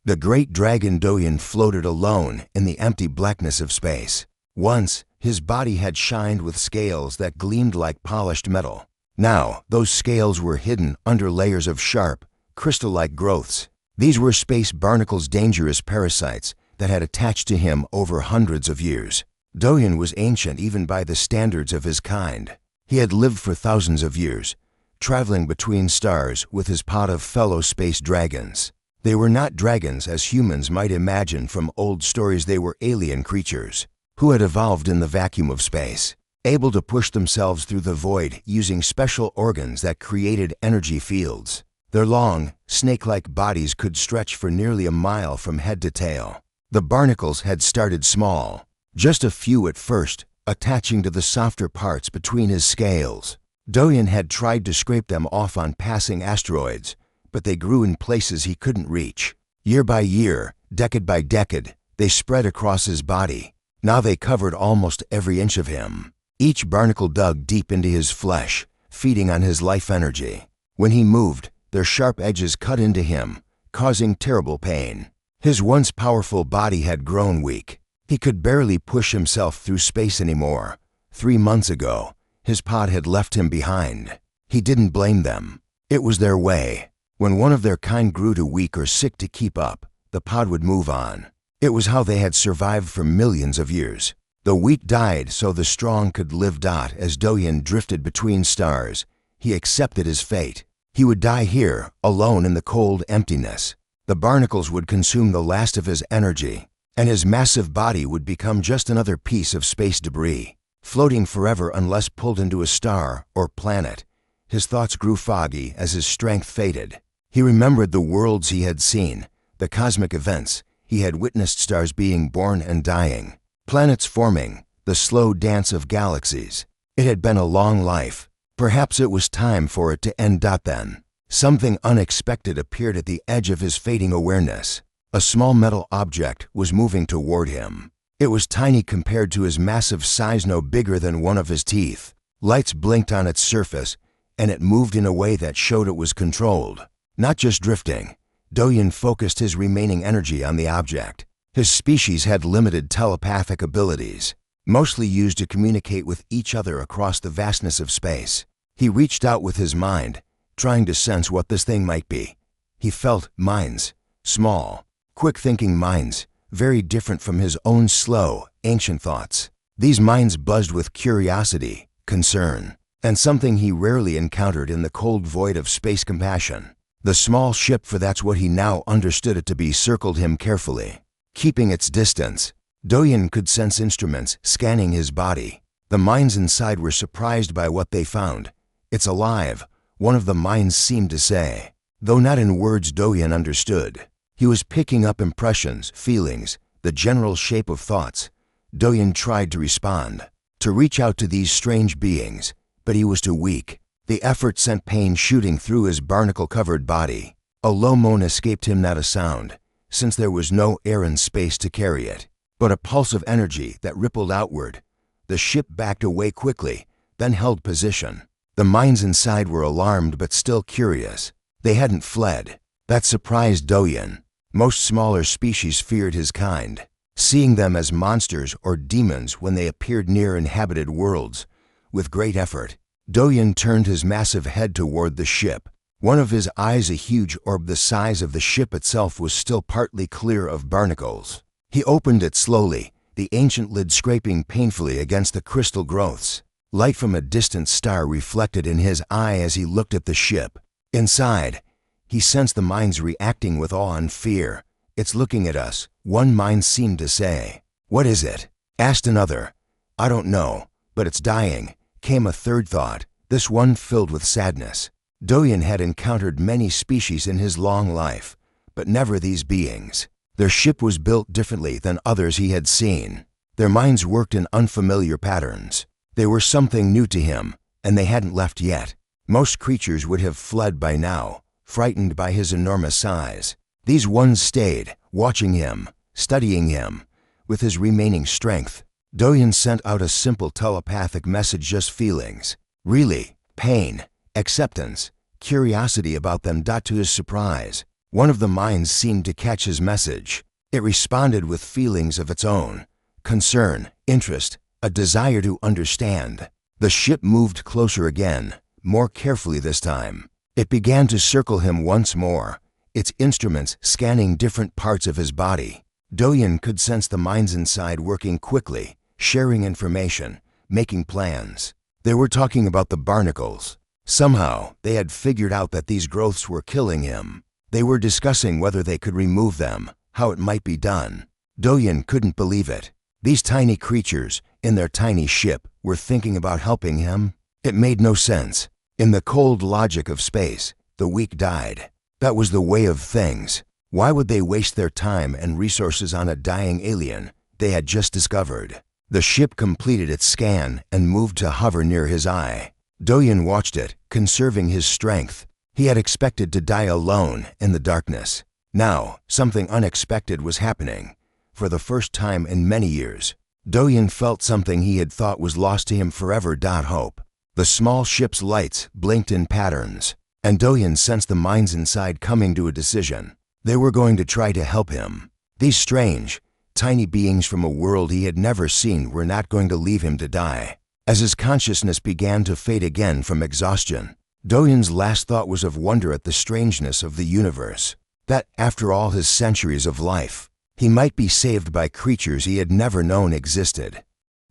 The great dragon Doyen floated alone in the empty blackness of space. Once, his body had shined with scales that gleamed like polished metal. Now, those scales were hidden under layers of sharp, crystal-like growths. These were space barnacles, dangerous parasites that had attached to him over hundreds of years. Doyen was ancient even by the standards of his kind. He had lived for thousands of years, traveling between stars with his pod of fellow space dragons. They were not dragons as humans might imagine from old stories. They were alien creatures who had evolved in the vacuum of space, able to push themselves through the void using special organs that created energy fields. Their long, snake-like bodies could stretch for nearly a mile from head to tail. The barnacles had started small, just a few at first, attaching to the softer parts between his scales. Doyen had tried to scrape them off on passing asteroids, but they grew in places he couldn't reach. Year by year, decade by decade, they spread across his body. Now they covered almost every inch of him. Each barnacle dug deep into his flesh, feeding on his life energy. When he moved, their sharp edges cut into him, causing terrible pain. His once powerful body had grown weak. He could barely push himself through space anymore. 3 months ago, his pod had left him behind. He didn't blame them. It was their way. When one of their kind grew too weak or sick to keep up, the pod would move on. It was how they had survived for millions of years. The weak died so the strong could live. As Doyen drifted between stars, he accepted his fate. He would die here, alone in the cold emptiness. The barnacles would consume the last of his energy, and his massive body would become just another piece of space debris, floating forever unless pulled into a star or planet. His thoughts grew foggy as his strength faded. He remembered the worlds he had seen, the cosmic events. He had witnessed stars being born and dying, planets forming, the slow dance of galaxies. It had been a long life. Perhaps it was time for it to end. Then, something unexpected appeared at the edge of his fading awareness. A small metal object was moving toward him. It was tiny compared to his massive size, no bigger than one of his teeth. Lights blinked on its surface, and it moved in a way that showed it was controlled, not just drifting. Doyen focused his remaining energy on the object. His species had limited telepathic abilities, mostly used to communicate with each other across the vastness of space. He reached out with his mind, trying to sense what this thing might be. He felt minds, small, quick-thinking minds, very different from his own slow, ancient thoughts. These minds buzzed with curiosity, concern, and something he rarely encountered in the cold void of space: compassion. The small ship, for that's what he now understood it to be, circled him carefully, keeping its distance. Doyen could sense instruments scanning his body. The minds inside were surprised by what they found. "It's alive," one of the minds seemed to say. Though not in words Doyen understood, he was picking up impressions, feelings, the general shape of thoughts. Doyen tried to respond, to reach out to these strange beings, but he was too weak. The effort sent pain shooting through his barnacle-covered body. A low moan escaped him, not a sound, since there was no air and space to carry it, but a pulse of energy that rippled outward. The ship backed away quickly, then held position. The minds inside were alarmed but still curious. They hadn't fled. That surprised Doyen. Most smaller species feared his kind, seeing them as monsters or demons when they appeared near inhabited worlds. With great effort, Doyen turned his massive head toward the ship. One of his eyes, a huge orb the size of the ship itself, was still partly clear of barnacles. He opened it slowly, the ancient lid scraping painfully against the crystal growths. Light from a distant star reflected in his eye as he looked at the ship. Inside, he sensed the minds reacting with awe and fear. "It's looking at us," one mind seemed to say. "What is it?" asked another. "I don't know, but it's dying," came a third thought, this one filled with sadness. Doyen had encountered many species in his long life, but never these beings. Their ship was built differently than others he had seen. Their minds worked in unfamiliar patterns. They were something new to him, and they hadn't left yet. Most creatures would have fled by now, frightened by his enormous size. These ones stayed, watching him, studying him. With his remaining strength, Doyen sent out a simple telepathic message: just feelings. Really, pain, acceptance, curiosity about them. To his surprise, One of the minds seemed to catch his message. It responded with feelings of its own: concern, interest, a desire to understand. The ship moved closer again, more carefully this time. It began to circle him once more, its instruments scanning different parts of his body. Do-Yoon could sense the minds inside working quickly, sharing information, making plans. They were talking about the Barnacles. Somehow, they had figured out that these growths were killing him. They were discussing whether they could remove them, how it might be done. Do-Yoon couldn't believe it. These tiny creatures, in their tiny ship, were thinking about helping him? It made no sense. In the cold logic of space, the weak died. That was the way of things. Why would they waste their time and resources on a dying alien they had just discovered? The ship completed its scan and moved to hover near his eye. Do-Yoon watched it, conserving his strength. He had expected to die alone in the darkness. Now, something unexpected was happening. For the first time in many years, Do-Yoon felt something he had thought was lost to him forever. Hope. The small ship's lights blinked in patterns, and Do-Yoon sensed the minds inside coming to a decision. They were going to try to help him. These strange, tiny beings from a world he had never seen were not going to leave him to die. As his consciousness began to fade again from exhaustion, Do-Yoon's last thought was of wonder at the strangeness of the universe. That, after all his centuries of life, he might be saved by creatures he had never known existed.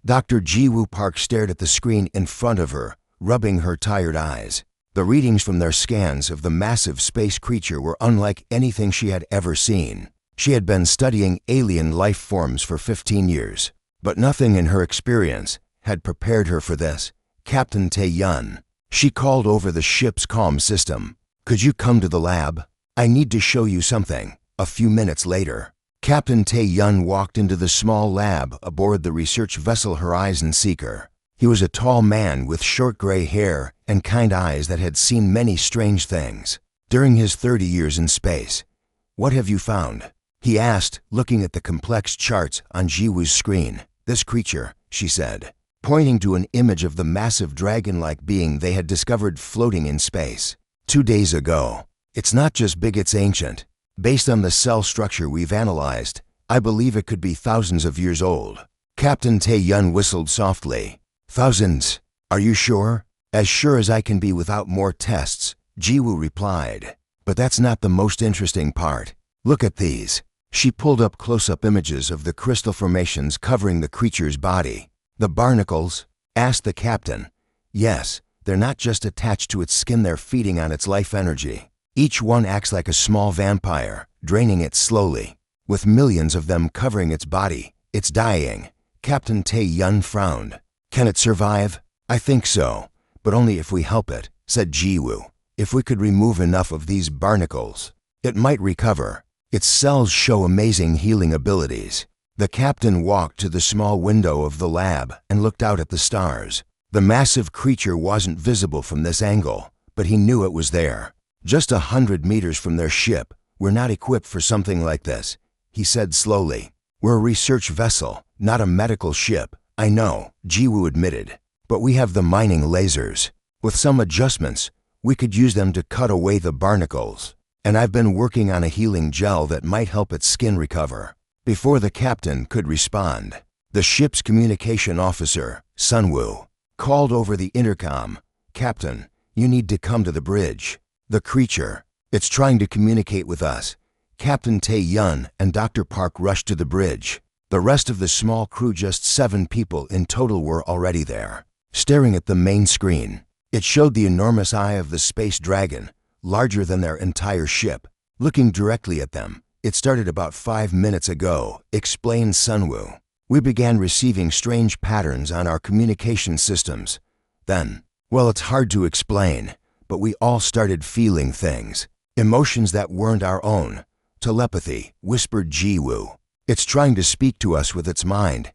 Dr. Ji-woo Park stared at the screen in front of her, rubbing her tired eyes. The readings from their scans of the massive space creature were unlike anything she had ever seen. She had been studying alien life forms for 15 years, but nothing in her experience had prepared her for this. Captain Tae-yun. She called over the ship's comm system. "Could you come to the lab? I need to show you something." A few minutes later, Captain Tae-yun walked into the small lab aboard the research vessel Horizon Seeker. He was a tall man with short gray hair and kind eyes that had seen many strange things during his 30 years in space. "What have you found?" he asked, looking at the complex charts on Ji-woo's screen. "This creature," she said, pointing to an image of the massive dragon-like being they had discovered floating in space 2 days ago. "It's not just big, it's ancient. Based on the cell structure we've analyzed, I believe it could be thousands of years old." Captain Tae-yun whistled softly. "Thousands? Are you sure?" "As sure as I can be without more tests," Ji-woo replied. "But that's not the most interesting part. Look at these." She pulled up close-up images of the crystal formations covering the creature's body. "The Barnacles?" asked the captain. "Yes, they're not just attached to its skin, they're feeding on its life energy. Each one acts like a small vampire, draining it slowly. With millions of them covering its body, it's dying." Captain Tae-yun frowned. "Can it survive?" "I think so, but only if we help it," said Ji-woo. "If we could remove enough of these Barnacles, it might recover. Its cells show amazing healing abilities." The captain walked to the small window of the lab and looked out at the stars. The massive creature wasn't visible from this angle, but he knew it was there. "Just 100 meters from their ship. We're not equipped for something like this," he said slowly. "We're a research vessel, not a medical ship." "I know," Ji-woo admitted, "but we have the mining lasers. With some adjustments, we could use them to cut away the Barnacles. And I've been working on a healing gel that might help its skin recover." Before the captain could respond, the ship's communication officer, Sunwoo, called over the intercom. "Captain, you need to come to the bridge. The creature, it's trying to communicate with us." Captain Tae-yun and Dr. Park rushed to the bridge. The rest of the small crew, just 7 people in total, were already there, staring at the main screen. It showed the enormous eye of the space dragon, larger than their entire ship, looking directly at them. "It started about 5 minutes ago," explained Sunwoo. "We began receiving strange patterns on our communication systems. Then, well, it's hard to explain, but we all started feeling things. Emotions that weren't our own. Telepathy," whispered Ji-woo. "It's trying to speak to us with its mind,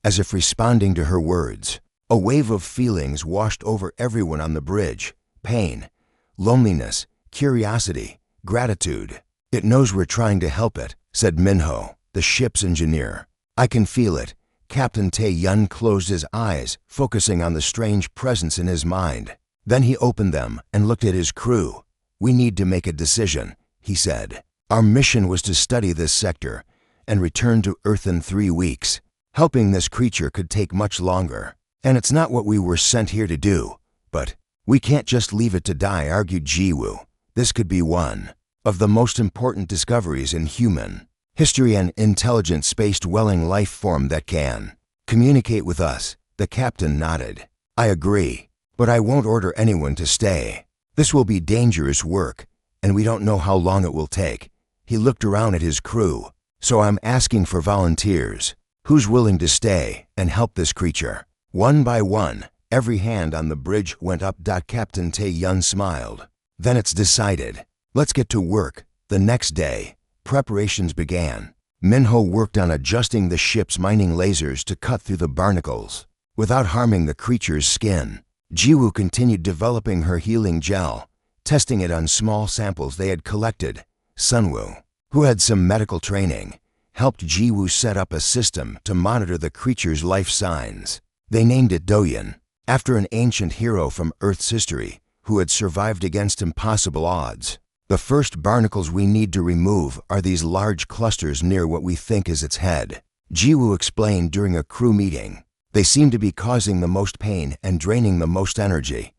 as if responding to her words." A wave of feelings washed over everyone on the bridge. Pain, loneliness, curiosity, gratitude. "It knows we're trying to help it," said Minho, the ship's engineer. "I can feel it." Captain Tae-yun closed his eyes, focusing on the strange presence in his mind. Then he opened them and looked at his crew. "We need to make a decision," he said. Our mission was to study this sector and return to Earth in 3 weeks. Helping this creature could take much longer. And it's not what we were sent here to do. But we can't just leave it to die, argued Jiwoo. This could be one of the most important discoveries in human history, an intelligent space-dwelling life form that can communicate with us. The captain nodded. I agree, but I won't order anyone to stay. This will be dangerous work, and we don't know how long it will take. He looked around at his crew. So I'm asking for volunteers. Who's willing to stay and help this creature? One by one, every hand on the bridge went up. Captain Tae-yun smiled. Then it's decided. Let's get to work. The next day, preparations began. Minho worked on adjusting the ship's mining lasers to cut through the barnacles without harming the creature's skin. Jiwoo continued developing her healing gel, testing it on small samples they had collected. Sunwoo, who had some medical training, helped Jiwoo set up a system to monitor the creature's life signs. They named it Doyon, after an ancient hero from Earth's history who had survived against impossible odds. The first barnacles we need to remove are these large clusters near what we think is its head, Jiwoo explained during a crew meeting. They seem to be causing the most pain and draining the most energy.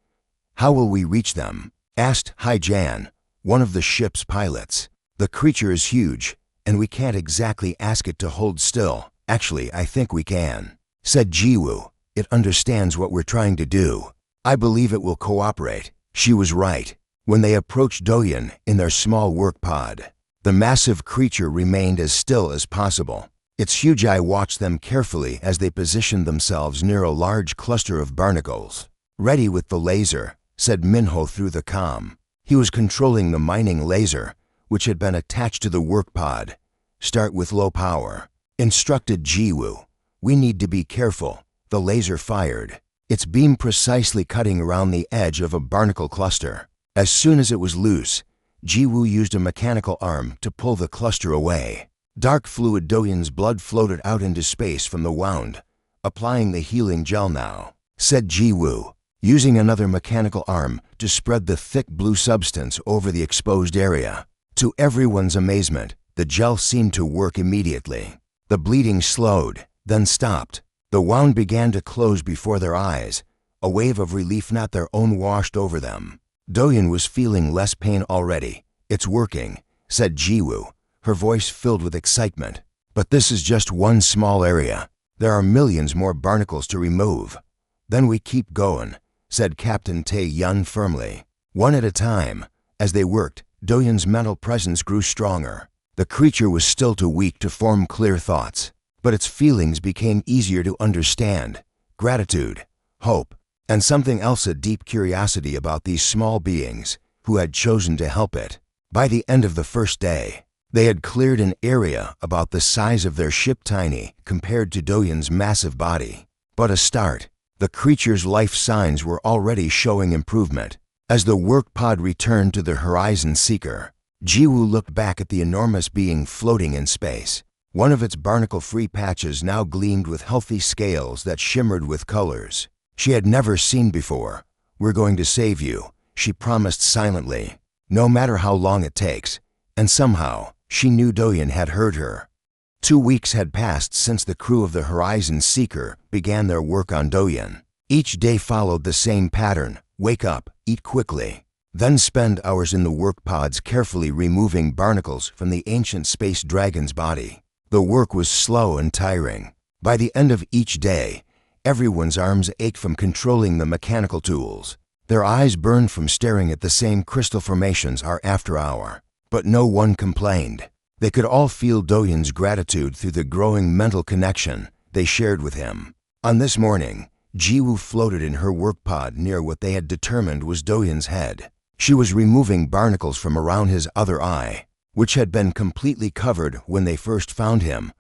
How will we reach them? Asked Hai-jan, one of the ship's pilots. The creature is huge, and we can't exactly ask it to hold still. Actually, I think we can, said Jiwoo. It understands what we're trying to do. I believe it will cooperate. She was right. When they approached Doyon in their small work pod, the massive creature remained as still as possible. Its huge eye watched them carefully as they positioned themselves near a large cluster of barnacles. Ready with the laser, said Minho through the comm. He was controlling the mining laser, which had been attached to the work pod. Start with low power, instructed Jiwoo. We need to be careful. The laser fired, its beam precisely cutting around the edge of a barnacle cluster. As soon as it was loose, Jiwoo used a mechanical arm to pull the cluster away. Dark fluid Doyon's blood floated out into space from the wound. Applying the healing gel now, said Jiwoo, using another mechanical arm to spread the thick blue substance over the exposed area. To everyone's amazement, the gel seemed to work immediately. The bleeding slowed, then stopped. The wound began to close before their eyes. A wave of relief not their own washed over them. Doyon was feeling less pain already. It's working, said Jiwoo, her voice filled with excitement. But this is just one small area. There are millions more barnacles to remove. Then we keep going, said Captain Tae-yun firmly. One at a time. As they worked, Doyon's mental presence grew stronger. The creature was still too weak to form clear thoughts, but its feelings became easier to understand. Gratitude, hope, and something else, a deep curiosity about these small beings who had chosen to help it. By the end of the first day, they had cleared an area about the size of their ship, tiny compared to Doyon's massive body. But a start. The creature's life signs were already showing improvement. As the work pod returned to the Horizon Seeker, Jiwoo looked back at the enormous being floating in space. One of its barnacle-free patches now gleamed with healthy scales that shimmered with colors she had never seen before. We're going to save you, she promised silently, no matter how long it takes. And somehow, she knew Doyon had heard her. 2 weeks had passed since the crew of the Horizon Seeker began their work on Doyon. Each day followed the same pattern. Wake up, eat quickly, then spend hours in the work pods carefully removing barnacles from the ancient space dragon's body. The work was slow and tiring. By the end of each day, everyone's arms ached from controlling the mechanical tools. Their eyes burned from staring at the same crystal formations hour after hour. But no one complained. They could all feel Doyon's gratitude through the growing mental connection they shared with him. On this morning, Jiwoo floated in her work pod near what they had determined was Doyon's head. She was removing barnacles from around his other eye, which had been completely covered when they first found him.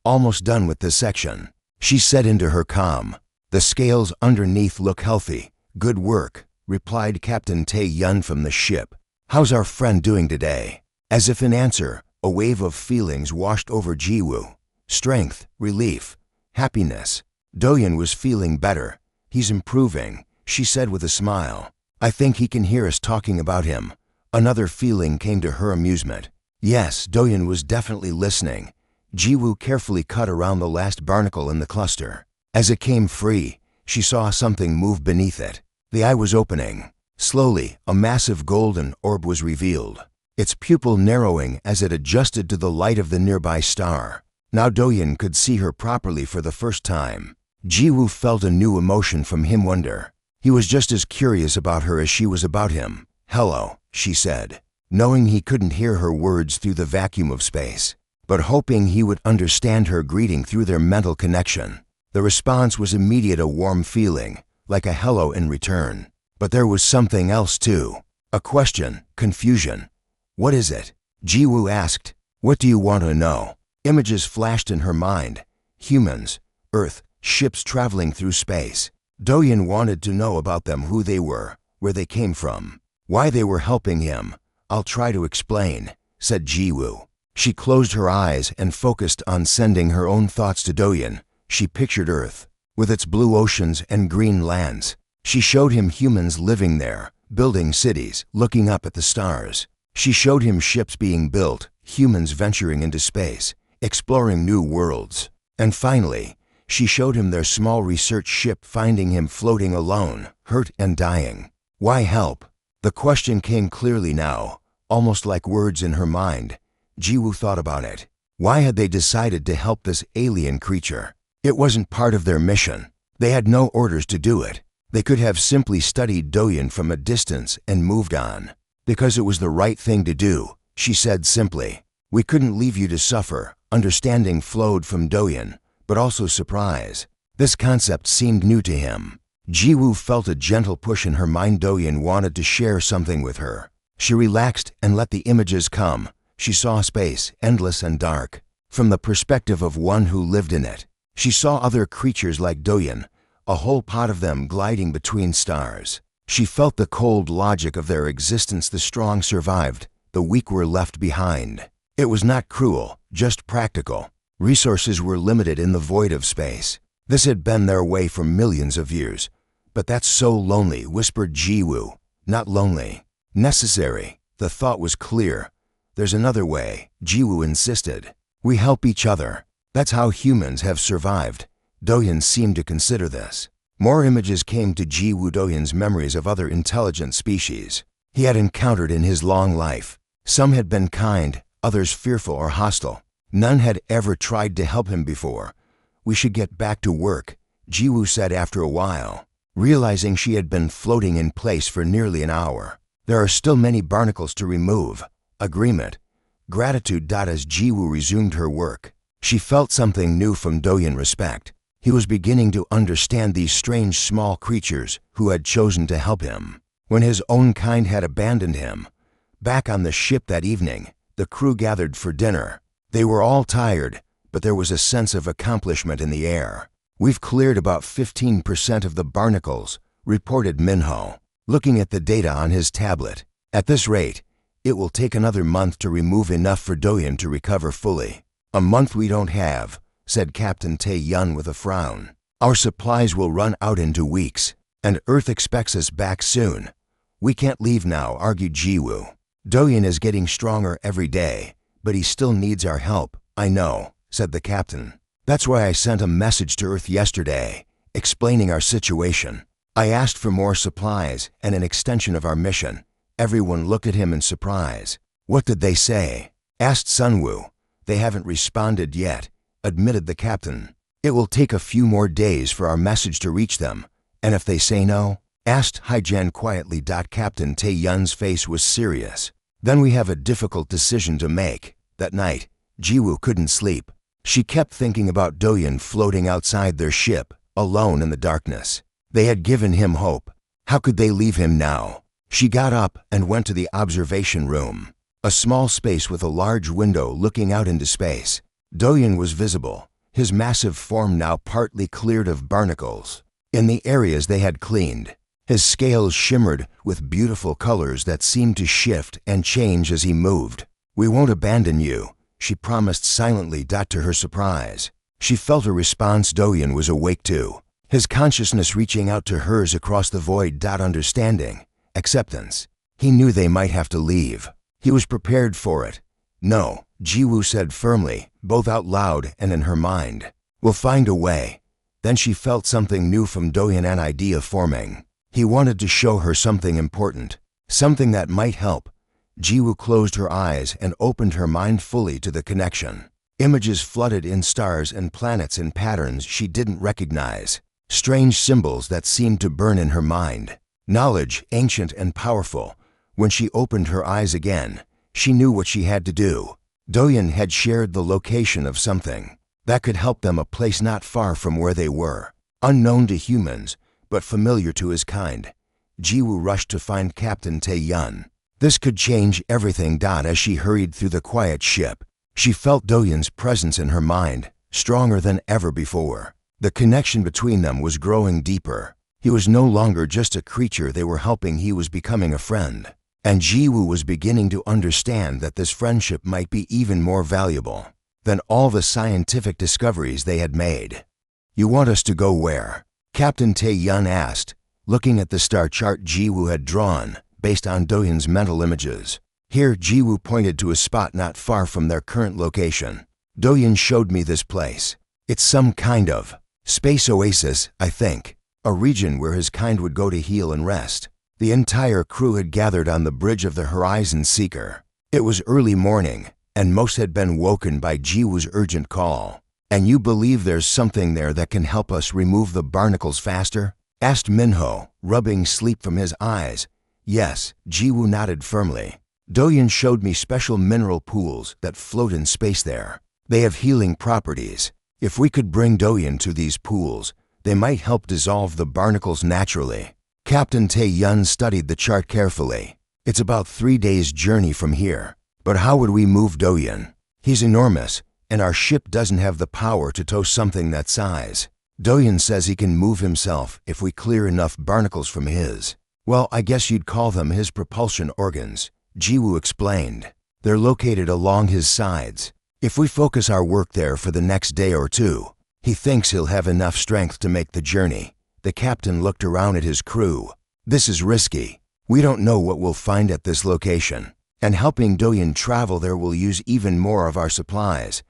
Almost done with this section, she said into her comm. The scales underneath look healthy. Good work, replied Captain Tae-yun from the ship. How's our friend doing today? As if in answer, a wave of feelings washed over Jiwoo. Strength, relief, happiness. Doyon was feeling better. He's improving, she said with a smile. I think he can hear us talking about him. Another feeling came to her amusement. Yes, Doyen was definitely listening. Jiwoo carefully cut around the last barnacle in the cluster. As it came free, she saw something move beneath it. The eye was opening. Slowly, a massive golden orb was revealed, its pupil narrowing as it adjusted to the light of the nearby star. Now Doyen could see her properly for the first time. Jiwoo felt a new emotion from him, wonder. He was just as curious about her as she was about him. "Hello," she said, knowing he couldn't hear her words through the vacuum of space, but hoping he would understand her greeting through their mental connection. The response was immediate, a warm feeling, like a hello in return. But there was something else too. A question, confusion. "What is it?" Jiwoo asked. "What do you want to know?" Images flashed in her mind. Humans, Earth, ships traveling through space. Doyen wanted to know about them, who they were, where they came from, why they were helping him. "I'll try to explain," said Jiwoo. She closed her eyes and focused on sending her own thoughts to Doyen. She pictured Earth, with its blue oceans and green lands. She showed him humans living there, building cities, looking up at the stars. She showed him ships being built, humans venturing into space, exploring new worlds. And finally, she showed him their small research ship, finding him floating alone, hurt and dying. Why help? The question came clearly now, almost like words in her mind. Jiwoo thought about it. Why had they decided to help this alien creature? It wasn't part of their mission. They had no orders to do it. They could have simply studied Doyen from a distance and moved on. "Because it was the right thing to do," she said simply. "We couldn't leave you to suffer." Understanding flowed from Doyen, but also surprise. This concept seemed new to him. Jiwoo felt a gentle push in her mind. Doyen wanted to share something with her. She relaxed and let the images come. She saw space, endless and dark, from the perspective of one who lived in it. She saw other creatures like Doyen, a whole pod of them gliding between stars. She felt the cold logic of their existence. The strong survived, the weak were left behind. It was not cruel, just practical. Resources were limited in the void of space. This had been their way for millions of years. "But that's so lonely," whispered Jiwoo. "Not lonely. Necessary." The thought was clear. "There's another way," Jiwoo insisted. "We help each other. That's how humans have survived." Doyen seemed to consider this. More images came to Jiwoo. Doyen's memories of other intelligent species he had encountered in his long life. Some had been kind, others fearful or hostile. None had ever tried to help him before. "We should get back to work," Jiwoo said after a while, realizing she had been floating in place for nearly an hour. "There are still many barnacles to remove." Agreement. Gratitude. As Jiwoo resumed her work, she felt something new from Doyen: respect. He was beginning to understand these strange small creatures who had chosen to help him when his own kind had abandoned him. Back on the ship that evening, the crew gathered for dinner. They were all tired, but there was a sense of accomplishment in the air. "We've cleared about 15% of the barnacles," reported Minho, looking at the data on his tablet. "At this rate, it will take another month to remove enough for Doyen to recover fully." "A month we don't have," said Captain Tae-yun with a frown. "Our supplies will run out in 2 weeks, and Earth expects us back soon." "We can't leave now," argued Jiwoo. "Doyen is getting stronger every day, but he still needs our help." "I know," said the captain. "That's why I sent a message to Earth yesterday, explaining our situation. I asked for more supplies and an extension of our mission." Everyone looked at him in surprise. "What did they say?" asked Sunwoo. "They haven't responded yet," admitted the captain. "It will take a few more days for our message to reach them." "And if they say no?" asked Haijan quietly. Captain Tae-yun's face was serious. "Then we have a difficult decision to make." That night, Jiwoo couldn't sleep. She kept thinking about Doyen floating outside their ship, alone in the darkness. They had given him hope. How could they leave him now? She got up and went to the observation room, a small space with a large window looking out into space. Doyen was visible, his massive form now partly cleared of barnacles. In the areas they had cleaned, his scales shimmered with beautiful colors that seemed to shift and change as he moved. "We won't abandon you," she promised silently. To her surprise, she felt a response. Doyen was awake too, his consciousness reaching out to hers across the void. Understanding, acceptance. He knew they might have to leave. He was prepared for it. "No," Jiwoo said firmly, both out loud and in her mind. "We'll find a way." Then she felt something new from Doyeon, an idea forming. He wanted to show her something important, something that might help. Jiwoo closed her eyes and opened her mind fully to the connection. Images flooded in, stars and planets in patterns she didn't recognize. Strange symbols that seemed to burn in her mind. Knowledge, ancient and powerful. When she opened her eyes again, she knew what she had to do. Doyeon had shared the location of something that could help them, a place not far from where they were. Unknown to humans, but familiar to his kind. Jiwoo rushed to find Captain Tae-yun. This could change everything. As she hurried through the quiet ship, she felt Doyeon's presence in her mind, stronger than ever before. The connection between them was growing deeper. He was no longer just a creature they were helping, he was becoming a friend. And Jiwoo was beginning to understand that this friendship might be even more valuable than all the scientific discoveries they had made. "You want us to go where?" Captain Tae-yun asked, looking at the star chart Jiwoo had drawn based on Doyeon's mental images. "Here," Jiwoo pointed to a spot not far from their current location. "Doyeon showed me this place. It's some kind of space oasis, I think. A region where his kind would go to heal and rest." The entire crew had gathered on the bridge of the Horizon Seeker. It was early morning, and most had been woken by Jiwoo's urgent call. "And you believe there's something there that can help us remove the barnacles faster?" asked Minho, rubbing sleep from his eyes. "Yes," Jiwoo nodded firmly. "Doyeon showed me special mineral pools that float in space there. They have healing properties. If we could bring Doyeon to these pools, they might help dissolve the barnacles naturally." Captain Tae-yun studied the chart carefully. "It's about 3 days' journey from here. But how would we move Doyeon? He's enormous, and our ship doesn't have the power to tow something that size. Doyeon says he can move himself if we clear enough barnacles from his. Well, I guess you'd call them his propulsion organs," Jiwoo explained. "They're located along his sides. If we focus our work there for the next day or two, he thinks he'll have enough strength to make the journey." The captain looked around at his crew. "This is risky. We don't know what we'll find at this location, and helping Doyeon travel there will use even more of our supplies.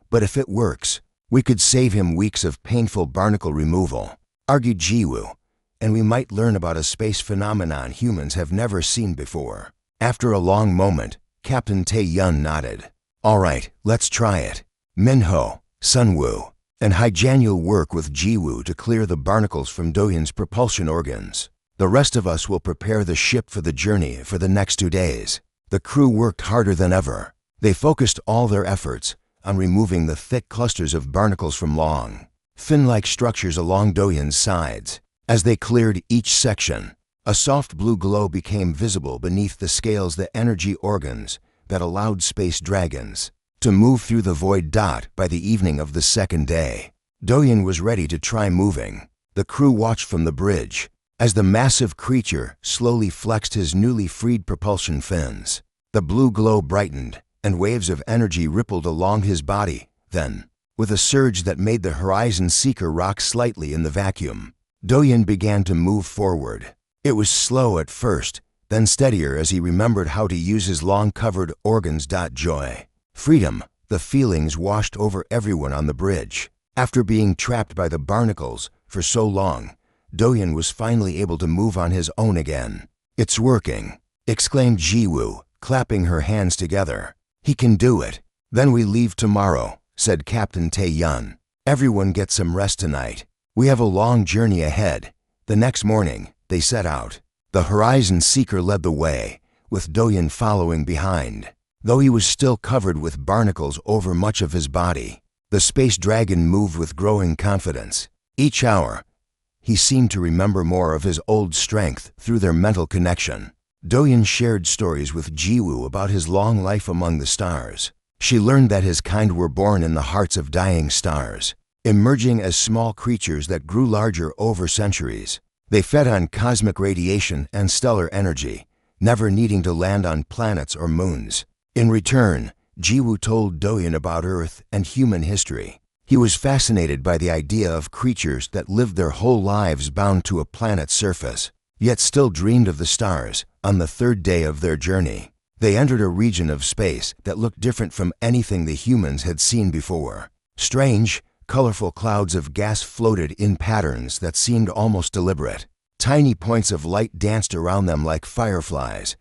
But if it works, we could save him weeks of painful barnacle removal," argued Jiwoo, "and we might learn about a space phenomenon humans have never seen before." After a long moment, Captain Tae-yun nodded. "All right, let's try it. Minho, Sunwoo, and Haijan will work with Jiwoo to clear the barnacles from Doyeon's propulsion organs. The rest of us will prepare the ship for the journey for the next 2 days." The crew worked harder than ever. They focused all their efforts on removing the thick clusters of barnacles from long, fin-like structures along Doyeon's sides. As they cleared each section, a soft blue glow became visible beneath the scales, the energy organs that allowed space dragons to move through the void. By the evening of the second day, Doyeon was ready to try moving. The crew watched from the bridge as the massive creature slowly flexed his newly freed propulsion fins. The blue glow brightened, and waves of energy rippled along his body. Then, with a surge that made the Horizon Seeker rock slightly in the vacuum, Doyeon began to move forward. It was slow at first, then steadier as he remembered how to use his long-covered organs. Joy, freedom, the feelings washed over everyone on the bridge. After being trapped by the barnacles for so long, Doyeon was finally able to move on his own again. "It's working," exclaimed Jiwoo, clapping her hands together. "He can do it." "Then we leave tomorrow," said Captain Tae-yun. "Everyone get some rest tonight. We have a long journey ahead." The next morning, they set out. The Horizon Seeker led the way, with Doyeon following behind. Though he was still covered with barnacles over much of his body, the space dragon moved with growing confidence. Each hour, he seemed to remember more of his old strength through their mental connection. Doyeon shared stories with Jiwoo about his long life among the stars. She learned that his kind were born in the hearts of dying stars, emerging as small creatures that grew larger over centuries. They fed on cosmic radiation and stellar energy, never needing to land on planets or moons. In return, Jiwoo told Doyeon about Earth and human history. He was fascinated by the idea of creatures that lived their whole lives bound to a planet's surface, yet still dreamed of the stars, On the third day of their journey, they entered a region of space that looked different from anything the humans had seen before. Strange, colorful clouds of gas floated in patterns that seemed almost deliberate. Tiny points of light danced around them like fireflies.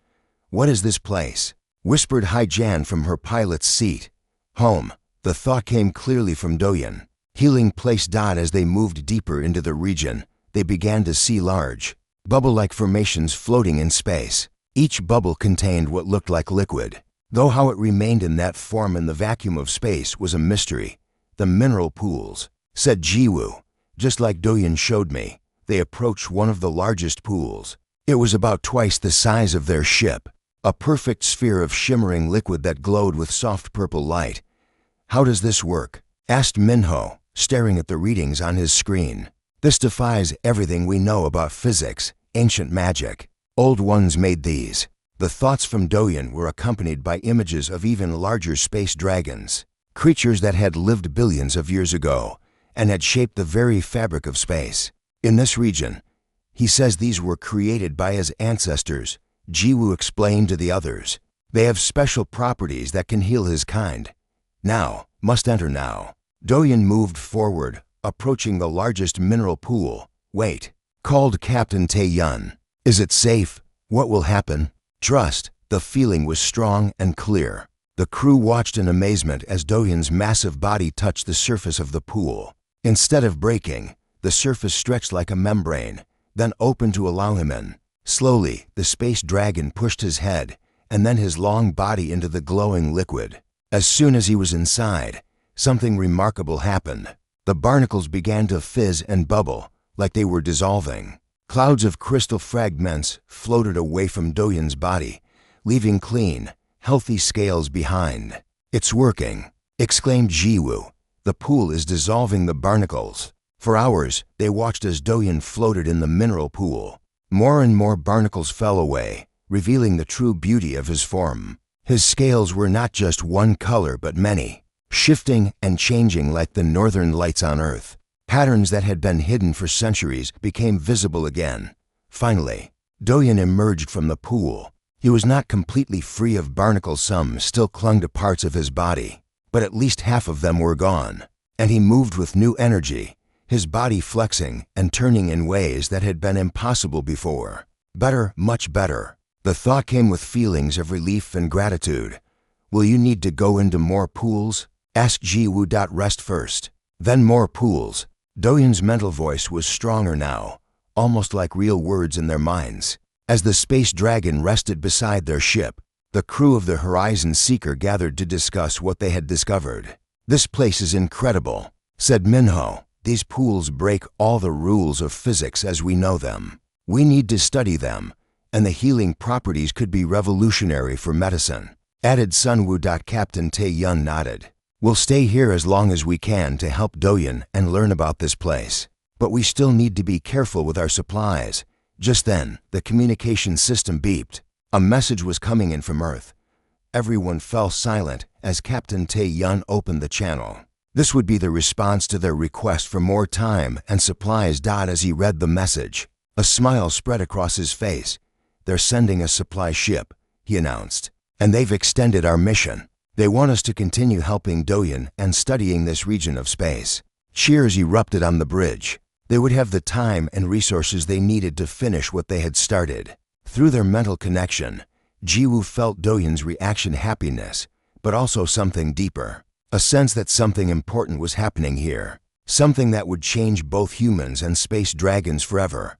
"What is this place?" whispered Hai-Jan from her pilot's seat. "Home." The thought came clearly from Doyen. Healing place. As they moved deeper into the region, they began to see large, bubble-like formations floating in space. Each bubble contained what looked like liquid, though how it remained in that form in the vacuum of space was a mystery. "The mineral pools," said Jiwoo. "Just like Doyen showed me." They approached one of the largest pools. It was about twice the size of their ship, a perfect sphere of shimmering liquid that glowed with soft purple light. "How does this work?" asked Minho, staring at the readings on his screen. "This defies everything we know about physics, ancient magic. Old ones made these." The thoughts from Doyen were accompanied by images of even larger space dragons, creatures that had lived billions of years ago and had shaped the very fabric of space. "In this region, he says these were created by his ancestors," Jiwoo explained to the others. "They have special properties that can heal his kind. Must enter now." Doyen moved forward, approaching the largest mineral pool. "Wait," called Captain Tae-yun. "Is it safe? What will happen?" "Trust." The feeling was strong and clear. The crew watched in amazement as Doyen's massive body touched the surface of the pool. Instead of breaking, the surface stretched like a membrane, then opened to allow him in. Slowly, the space dragon pushed his head and then his long body into the glowing liquid. As soon as he was inside, something remarkable happened. The barnacles began to fizz and bubble, like they were dissolving. Clouds of crystal fragments floated away from Doyen's body, leaving clean, healthy scales behind. "It's working," exclaimed Jiwoo. "The pool is dissolving the barnacles." For hours, they watched as Doyen floated in the mineral pool. More and more barnacles fell away, revealing the true beauty of his form. His scales were not just one color but many, shifting and changing like the northern lights on Earth. Patterns that had been hidden for centuries became visible again. Finally, Doyen emerged from the pool. He was not completely free of barnacles. Some still clung to parts of his body, but at least half of them were gone. And he moved with new energy, his body flexing and turning in ways that had been impossible before. "Better, much better." The thought came with feelings of relief and gratitude. "Will you need to go into more pools?" asked Jiwoo. "Rest first, then more pools." Doyen's mental voice was stronger now, almost like real words in their minds. As the space dragon rested beside their ship, the crew of the Horizon Seeker gathered to discuss what they had discovered. "This place is incredible," said Minho. "These pools break all the rules of physics as we know them. We need to study them, and the healing properties could be revolutionary for medicine," added Sunwoo. Captain Tae-yun nodded. "We'll stay here as long as we can to help Doyen and learn about this place. But we still need to be careful with our supplies." Just then, the communication system beeped. A message was coming in from Earth. Everyone fell silent as Captain Tae-yun opened the channel. This would be the response to their request for more time and supplies. As he read the message, a smile spread across his face. "They're sending a supply ship," he announced, "and they've extended our mission. They want us to continue helping Doyen and studying this region of space." Cheers erupted on the bridge. They would have the time and resources they needed to finish what they had started. Through their mental connection, Jiwoo felt Doyen's reaction: happiness, but also something deeper. A sense that something important was happening here. Something that would change both humans and space dragons forever.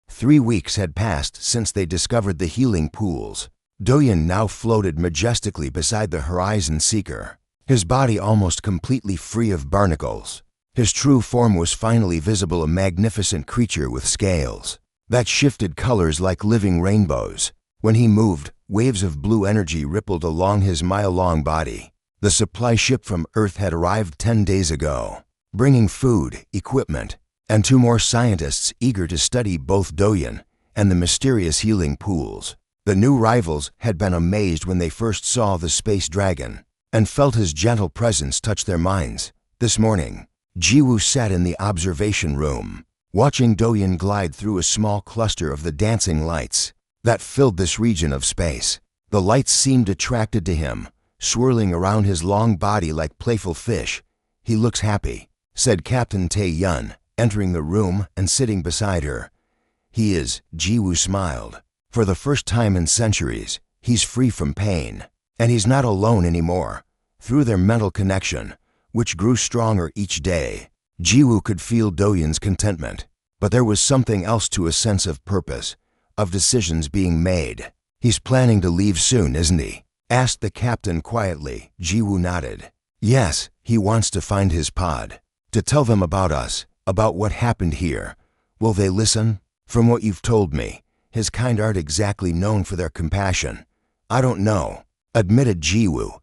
3 weeks had passed since they discovered the healing pools. Doyen now floated majestically beside the Horizon Seeker, his body almost completely free of barnacles. His true form was finally visible, a magnificent creature with scales that shifted colors like living rainbows. When he moved, waves of blue energy rippled along his mile-long body. The supply ship from Earth had arrived 10 days ago, bringing food, equipment, and 2 more scientists eager to study both Doyen and the mysterious healing pools. The new rivals had been amazed when they first saw the space dragon and felt his gentle presence touch their minds. This morning, Jiwoo sat in the observation room, watching Doyen glide through a small cluster of the dancing lights. that filled this region of space. The lights seemed attracted to him, swirling around his long body like playful fish. "He looks happy," said Captain Tae-yun, entering the room and sitting beside her. "He is," Ji-woo smiled. "For the first time in centuries, he's free from pain. And he's not alone anymore." Through their mental connection, which grew stronger each day, Ji-woo could feel Do-yun's contentment. But there was something else to a sense of purpose, of decisions being made. "He's planning to leave soon, isn't he?" asked the captain quietly. Ji-woo nodded. "Yes, he wants to find his pod. To tell them about us, about what happened here. Will they listen? From what you've told me, his kind aren't exactly known for their compassion." "I don't know," admitted Ji-woo,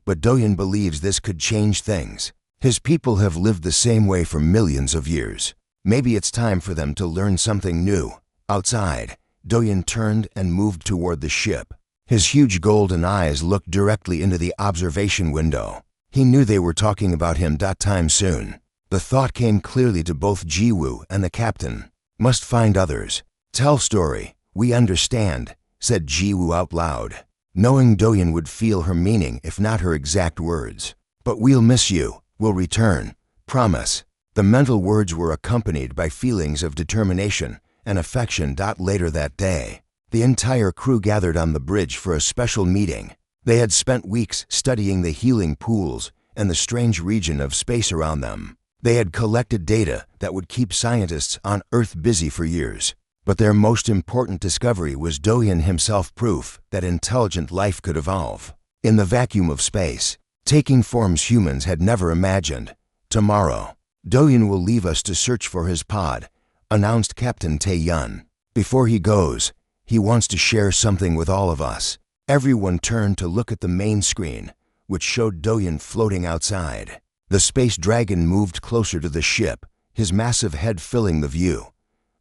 "but Do-yun believes this could change things. His people have lived the same way for millions of years. Maybe it's time for them to learn something new." Outside, Do-yun turned and moved toward the ship. His huge golden eyes looked directly into the observation window. He knew they were talking about him that time soon. The thought came clearly to both Ji-woo and the captain. "Must find others. Tell story. We understand," said Ji-woo out loud, knowing Do-yun would feel her meaning if not her exact words. "But we'll miss you. We'll return. Promise." The mental words were accompanied by feelings of determination and affection. Later that day, the entire crew gathered on the bridge for a special meeting. They had spent weeks studying the healing pools and the strange region of space around them. They had collected data that would keep scientists on Earth busy for years. But their most important discovery was Do-yun himself, proof that intelligent life could evolve in the vacuum of space, taking forms humans had never imagined. "Tomorrow, Do-yun will leave us to search for his pod," announced Captain Tae-yun. "Before he goes, he wants to share something with all of us." Everyone turned to look at the main screen, which showed Do-yun floating outside. The space dragon moved closer to the ship, his massive head filling the view.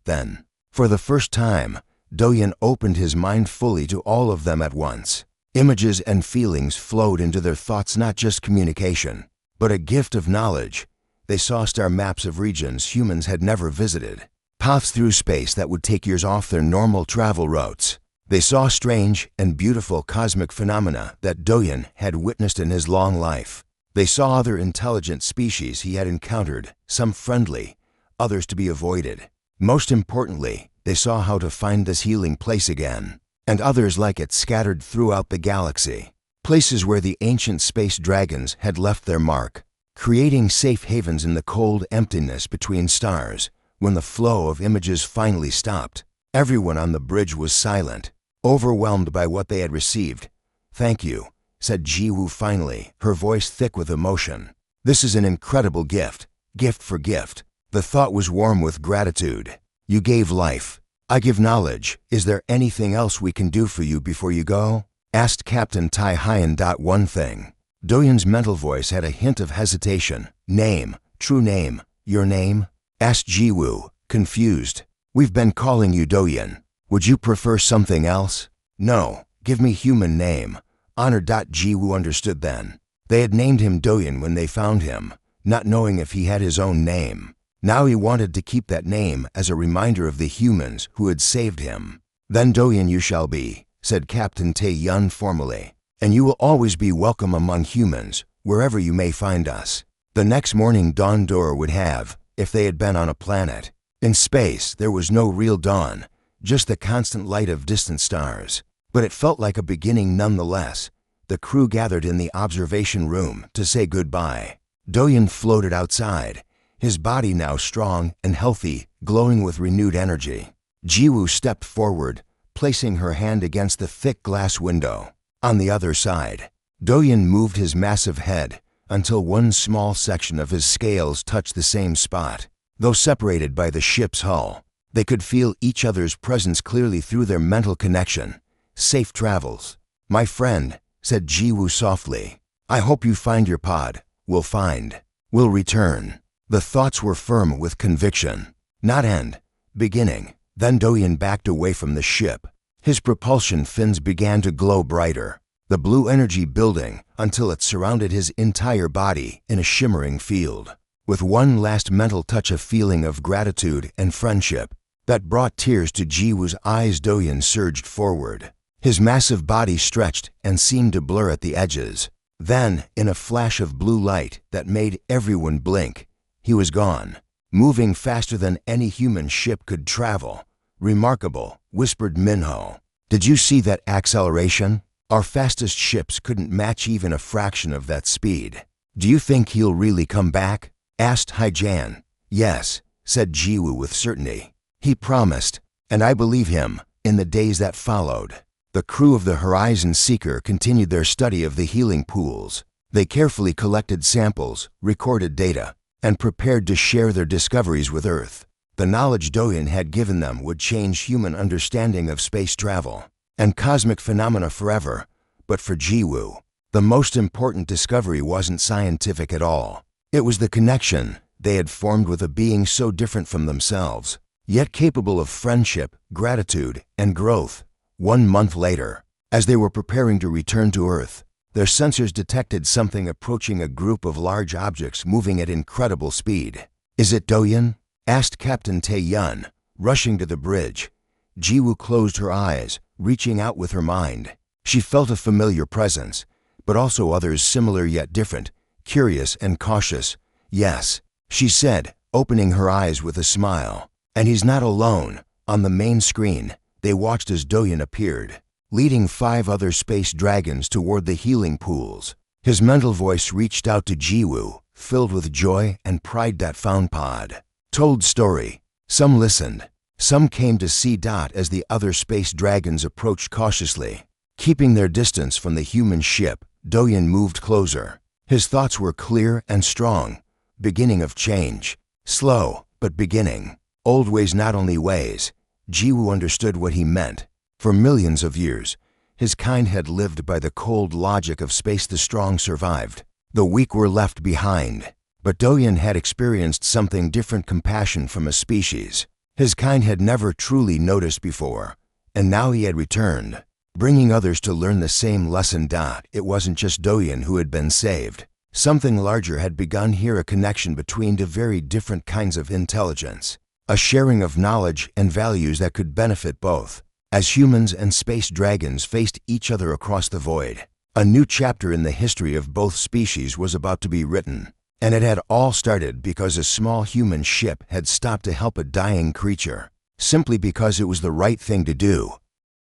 Then, for the first time, Do-yun opened his mind fully to all of them at once. Images and feelings flowed into their thoughts, not just communication, but a gift of knowledge. They saw star maps of regions humans had never visited, paths through space that would take years off their normal travel routes. They saw strange and beautiful cosmic phenomena that Do-yun had witnessed in his long life. They saw other intelligent species he had encountered, some friendly, others to be avoided. Most importantly, they saw how to find this healing place again, and others like it scattered throughout the galaxy. Places where the ancient space dragons had left their mark, creating safe havens in the cold emptiness between stars. When the flow of images finally stopped, everyone on the bridge was silent, overwhelmed by what they had received. "Thank you," said Ji-woo finally, her voice thick with emotion. "This is an incredible gift, gift for gift." The thought was warm with gratitude. "You gave life. I give knowledge. Is there anything else we can do for you before you go?" asked Captain Tae-hyun. "One thing." Do-yun's mental voice had a hint of hesitation. "Name, true name, your name?" asked Ji-woo, confused. "We've been calling you Do-yun. Would you prefer something else?" "No, give me human name. Honor." Ji-woo understood then. They had named him Do-yun when they found him, not knowing if he had his own name. Now he wanted to keep that name as a reminder of the humans who had saved him. "Then Do-yun you shall be," said Captain Tae-yun formally. "And you will always be welcome among humans, wherever you may find us." The next morning dawn Dor would have, if they had been on a planet. In space, there was no real dawn, just the constant light of distant stars. But it felt like a beginning nonetheless. The crew gathered in the observation room to say goodbye. Do-yun floated outside, his body now strong and healthy, glowing with renewed energy. Ji-woo stepped forward, placing her hand against the thick glass window. On the other side, Do-yun moved his massive head until one small section of his scales touched the same spot. Though separated by the ship's hull, they could feel each other's presence clearly through their mental connection. "Safe travels, my friend," said Ji-woo softly. "I hope you find your pod. We'll return." The thoughts were firm with conviction. Not end, beginning. Then Do-yun backed away from the ship. His propulsion fins began to glow brighter, the blue energy building until it surrounded his entire body in a shimmering field. With one last mental touch, a feeling of gratitude and friendship, that brought tears to Jiwoo's eyes. Doyen surged forward. His massive body stretched and seemed to blur at the edges. Then, in a flash of blue light that made everyone blink, he was gone, moving faster than any human ship could travel. "Remarkable," whispered Minho. "Did you see that acceleration? Our fastest ships couldn't match even a fraction of that speed." "Do you think he'll really come back?" asked Haijan. "Yes," said Jiwoo with certainty. "He promised, and I believe him." In the days that followed, the crew of the Horizon Seeker continued their study of the healing pools. They carefully collected samples, recorded data, and prepared to share their discoveries with Earth. The knowledge Doyen had given them would change human understanding of space travel and cosmic phenomena forever. But for Jiwoo, the most important discovery wasn't scientific at all. It was the connection they had formed with a being so different from themselves, yet capable of friendship, gratitude, and growth. 1 month later, as they were preparing to return to Earth, their sensors detected something approaching, a group of large objects moving at incredible speed. "Is it Doyen?" asked Captain Tae-yun, rushing to the bridge. Jiwoo closed her eyes, reaching out with her mind. She felt a familiar presence, but also others similar yet different, curious and cautious. "Yes," she said, opening her eyes with a smile. "And he's not alone." On the main screen, they watched as Doyen appeared, leading 5 other space dragons toward the healing pools. His mental voice reached out to Jiwoo, filled with joy and pride. That found pod told story. Some listened. Some came to see. As the other space dragons approached cautiously, keeping their distance from the human ship, Doyen moved closer. His thoughts were clear and strong. Beginning of change. Slow, but beginning. Old ways, not only ways. Jiwoo understood what he meant. For millions of years, his kind had lived by the cold logic of space. The strong survived. The weak were left behind. But Doyen had experienced something different, compassion from a species his kind had never truly noticed before. And now he had returned, bringing others to learn the same lesson. It wasn't just Doyen who had been saved. Something larger had begun here, a connection between 2 very different kinds of intelligence, a sharing of knowledge and values that could benefit both. As humans and space dragons faced each other across the void, a new chapter in the history of both species was about to be written. And it had all started because a small human ship had stopped to help a dying creature, simply because it was the right thing to do.